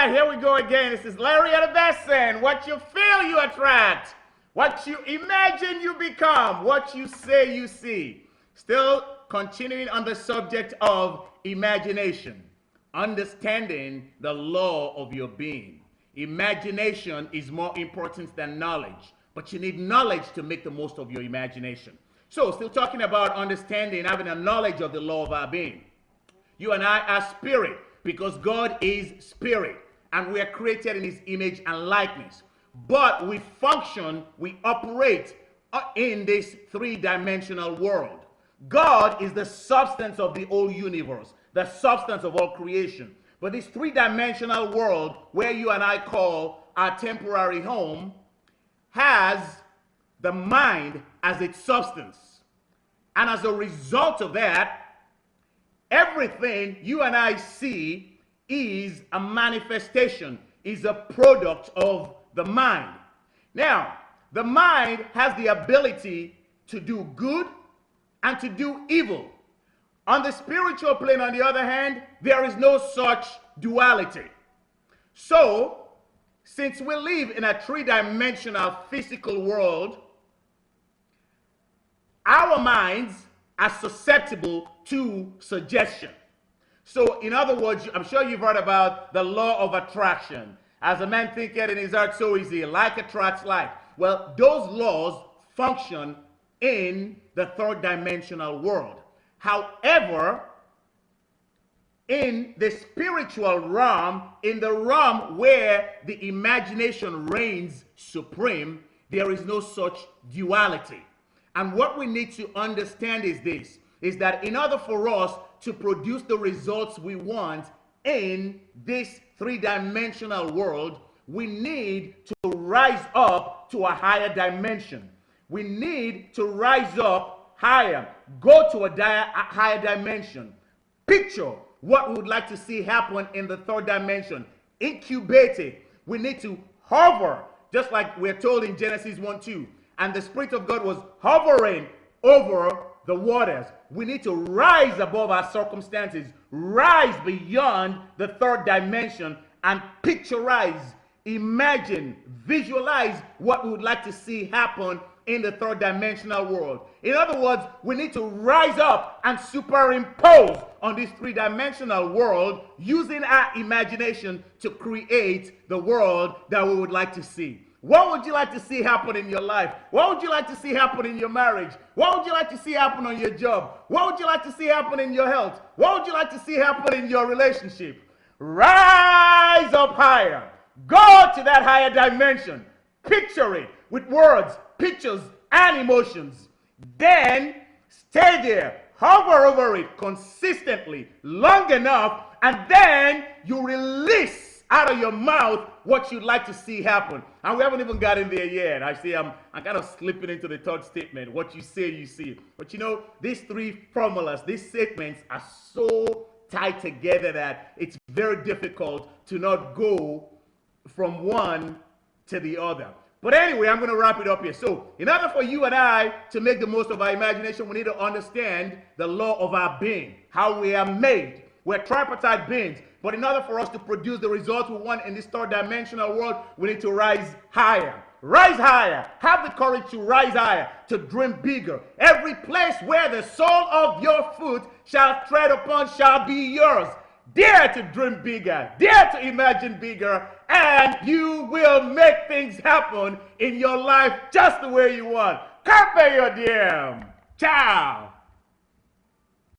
right, here we go again. This is Larry at the Besson. What you feel, you attract. What you imagine, you become. What you say, you see. Still continuing on the subject of imagination. Understanding the law of your being. Imagination is more important than knowledge. But you need knowledge to make the most of your imagination. So, still talking about understanding, having a knowledge of the law of our being. You and I are spirit, because God is spirit, and we are created in his image and likeness. But we function, we operate in this three-dimensional world. God is the substance of the whole universe, the substance of all creation. But this three-dimensional world, where you and I call our temporary home, has the mind as its substance. And as a result of that, everything you and I see is a manifestation, is a product of the mind. Now, the mind has the ability to do good and to do evil. On the spiritual plane, on the other hand, there is no such duality. So, since we live in a three-dimensional physical world, our minds are susceptible to suggestion. So, in other words, I'm sure you've heard about the law of attraction. As a man thinketh in his heart, so is he. Like attracts like. Well, those laws function in the third dimensional world. However, in the spiritual realm, in the realm where the imagination reigns supreme, there is no such duality. And what we need to understand is this, is that in order for us to produce the results we want in this three-dimensional world, we need to rise up to a higher dimension. We need to rise up higher, go to a higher dimension. Picture what we would like to see happen in the third dimension. Incubate it. We need to hover, just like we're told in Genesis 1:2. And the Spirit of God was hovering over the waters. We need to rise above our circumstances, rise beyond the third dimension, and picturize, imagine, visualize what we would like to see happen in the third dimensional world. In other words, we need to rise up and superimpose on this three-dimensional world using our imagination to create the world that we would like to see. What would you like to see happen in your life? What would you like to see happen in your marriage? What would you like to see happen on your job? What would you like to see happen in your health? What would you like to see happen in your relationship? Rise up higher. Go to that higher dimension. Picture it with words, pictures, and emotions. Then stay there. Hover over it consistently, long enough, and then you release out of your mouth what you'd like to see happen. And we haven't even gotten there yet. I see I'm kind of slipping into the third statement. What you say, you see. But you know, these three formulas, these statements are so tied together that it's very difficult to not go from one to the other. But anyway, I'm going to wrap it up here. So, in order for you and I to make the most of our imagination, we need to understand the law of our being, how we are made. We're tripartite beings. But in order for us to produce the results we want in this third dimensional world, we need to rise higher. Rise higher. Have the courage to rise higher, to dream bigger. Every place where the sole of your foot shall tread upon shall be yours. Dare to dream bigger. Dare to imagine bigger. And you will make things happen in your life just the way you want. Carpe your diem. Ciao.